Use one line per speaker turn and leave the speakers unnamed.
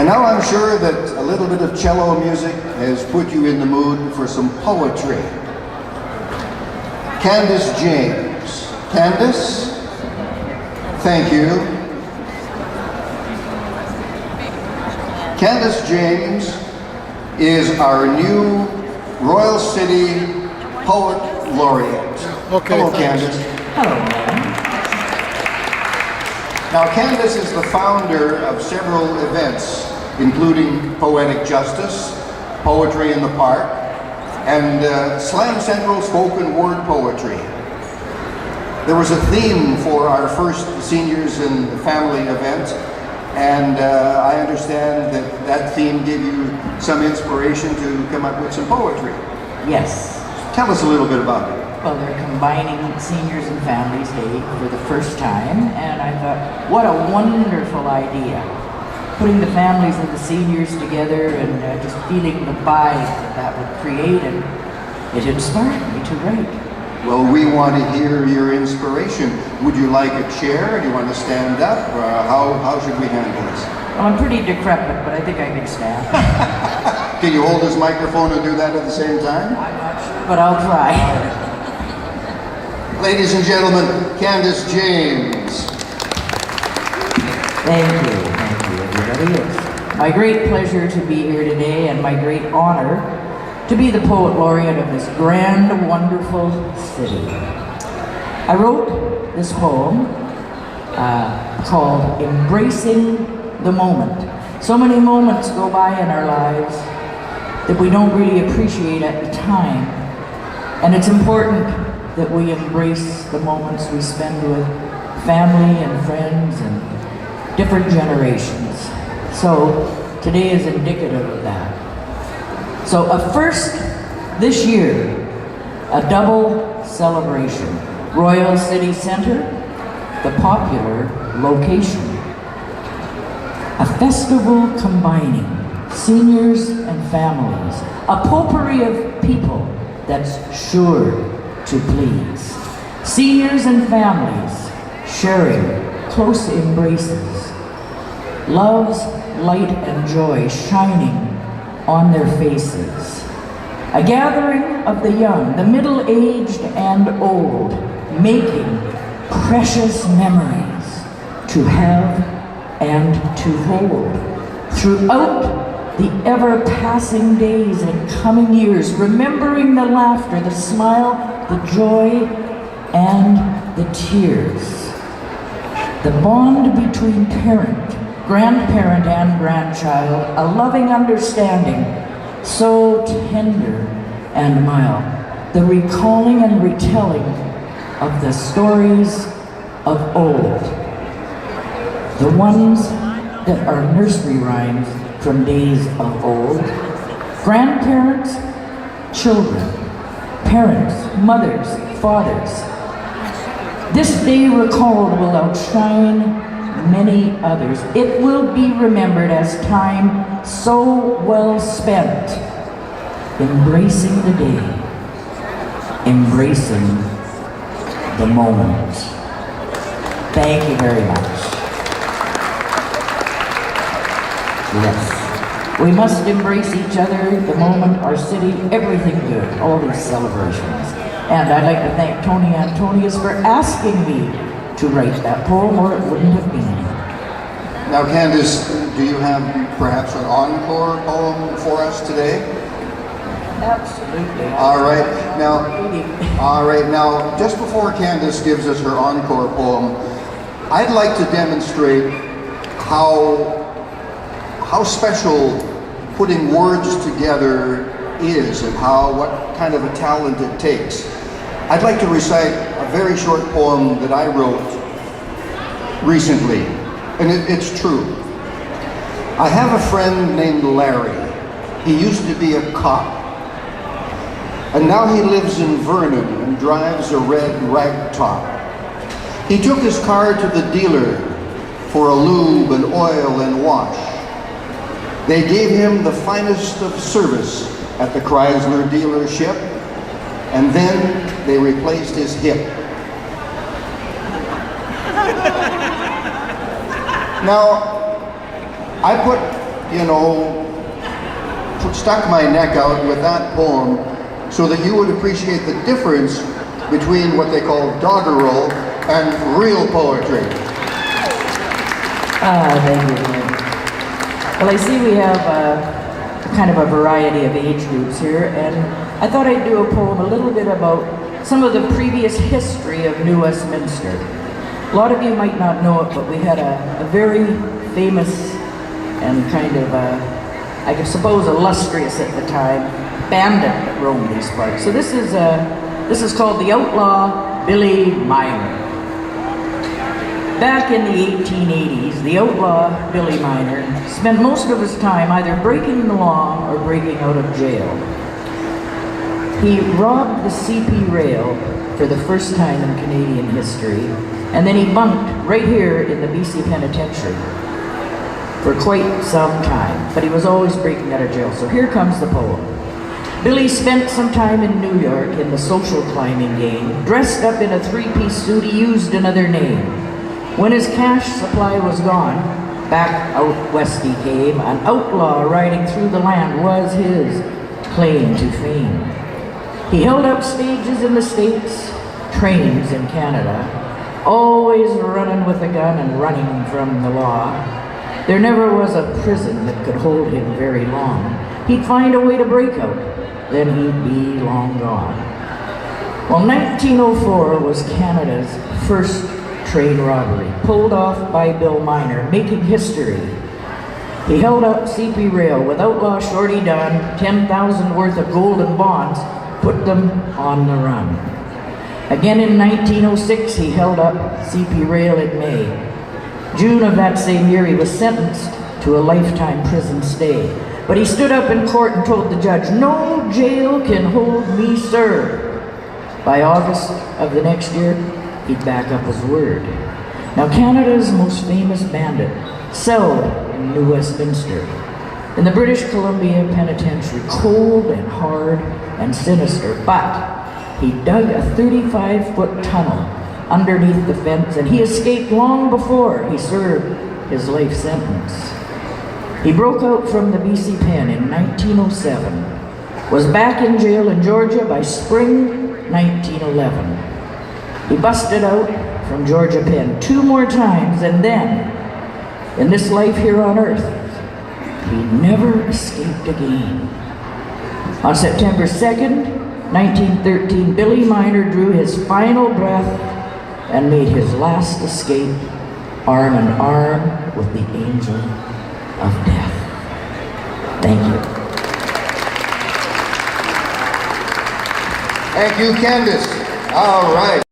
And now I'm sure that a little bit of cello music has put you in the mood for some poetry. Candice James. Candice, thank you. Candice James is our new Royal City Poet Laureate.
Okay,
hello,
thanks.
Candice.
Hello.
Now, Candice is the founder of several events, including Poetic Justice, Poetry in the Park, and Slam Central Spoken Word Poetry. There was a theme for our first Seniors and Family event, and I understand that that theme gave you some inspiration to come up with some poetry.
Yes.
Tell us a little bit about it.
Well, they're combining Seniors and Families Day for the first time, and I thought, what a wonderful idea. Putting the families and the seniors together and just feeling the vibe that would create, and it inspired me to write.
Well, we want to hear your inspiration. Would you like a chair? Do you want to stand up? How should we handle this?
Well, I'm pretty decrepit, but I think I can stand.
Can you hold this microphone and do that at the same time?
I'm not sure, but I'll try.
Ladies and gentlemen, Candice James.
Thank you, everybody. It's my great pleasure to be here today, and my great honor to be the Poet Laureate of this grand, wonderful city. I wrote this poem called Embracing the Moment. So many moments go by in our lives that we don't really appreciate at the time, and it's important that we embrace the moments we spend with family and friends and different generations. So today is indicative of that. So first, this year, a double celebration. Royal City Center, the popular location. A festival combining seniors and families. A potpourri of people that's sure to please. Seniors and families sharing close embraces. Love's light and joy shining on their faces. A gathering of the young, the middle-aged and old, making precious memories to have and to hold. Throughout the ever-passing days and coming years, remembering the laughter, the smile, the joy, and the tears. The bond between parent, grandparent, and grandchild, a loving understanding, so tender and mild. The recalling and retelling of the stories of old. The ones that are nursery rhymes from days of old. Grandparents, children, parents, mothers, fathers. This day recalled will outshine many others. It will be remembered as time so well spent, embracing the day, embracing the moment. Thank you very much. Yes. We must embrace each other, the moment, our city, everything good, all these celebrations. And I'd like to thank Tony Antonius for asking me to write that poem, or it wouldn't have been.
Now, Candice, do you have perhaps an encore poem for us today?
Absolutely.
All right, now, just before Candice gives us her encore poem, I'd like to demonstrate how special putting words together is and what kind of a talent it takes. I'd like to recite a very short poem that I wrote recently, and it's true. I have a friend named Larry. He used to be a cop, and now he lives in Vernon and drives a red ragtop. He took his car to the dealer for a lube and oil and wash. They gave him the finest of service at the Chrysler dealership, and then they replaced his hip. Now, I put you know, stuck my neck out with that poem so that you would appreciate the difference between what they call doggerel and real poetry.
Thank you. Well, I see we have kind of a variety of age groups here, and I thought I'd do a poem a little bit about some of the previous history of New Westminster. A lot of you might not know it, but we had a very famous and kind of, I suppose, illustrious at the time bandit that roamed these parts. So this is called the Outlaw Billy Miner. Back in the 1880s, the outlaw Billy Miner spent most of his time either breaking the law or breaking out of jail. He robbed the CP rail for the first time in Canadian history, and then he bunked right here in the BC Penitentiary for quite some time, but he was always breaking out of jail. So here comes the poem. Billy spent some time in New York in the social climbing game. Dressed up in a three-piece suit, he used another name. When his cash supply was gone, back out west he came. An outlaw riding through the land was his claim to fame. He held up stages in the States, trains in Canada, always running with a gun and running from the law. There never was a prison that could hold him very long. He'd find a way to break out, then he'd be long gone. Well, 1904 was Canada's first train robbery, pulled off by Bill Miner, making history. He held up CP rail with outlaw Shorty Dunn, 10,000 worth of golden bonds, put them on the run. Again in 1906, he held up CP rail in May. June of that same year, he was sentenced to a lifetime prison stay. But he stood up in court and told the judge, "No jail can hold me, sir." By August of the next year, he'd back up his word. Now, Canada's most famous bandit celled in New Westminster, in the British Columbia Penitentiary, cold and hard and sinister, but he dug a 35-foot tunnel underneath the fence, and he escaped long before he served his life sentence. He broke out from the BC Pen in 1907, was back in jail in Georgia by spring 1911. He busted out from Georgia Pen 2 more times, and then, in this life here on earth, he never escaped again. On September 2nd, 1913, Billy Miner drew his final breath and made his last escape arm in arm with the angel of death. Thank you.
Thank you, Candice. All right.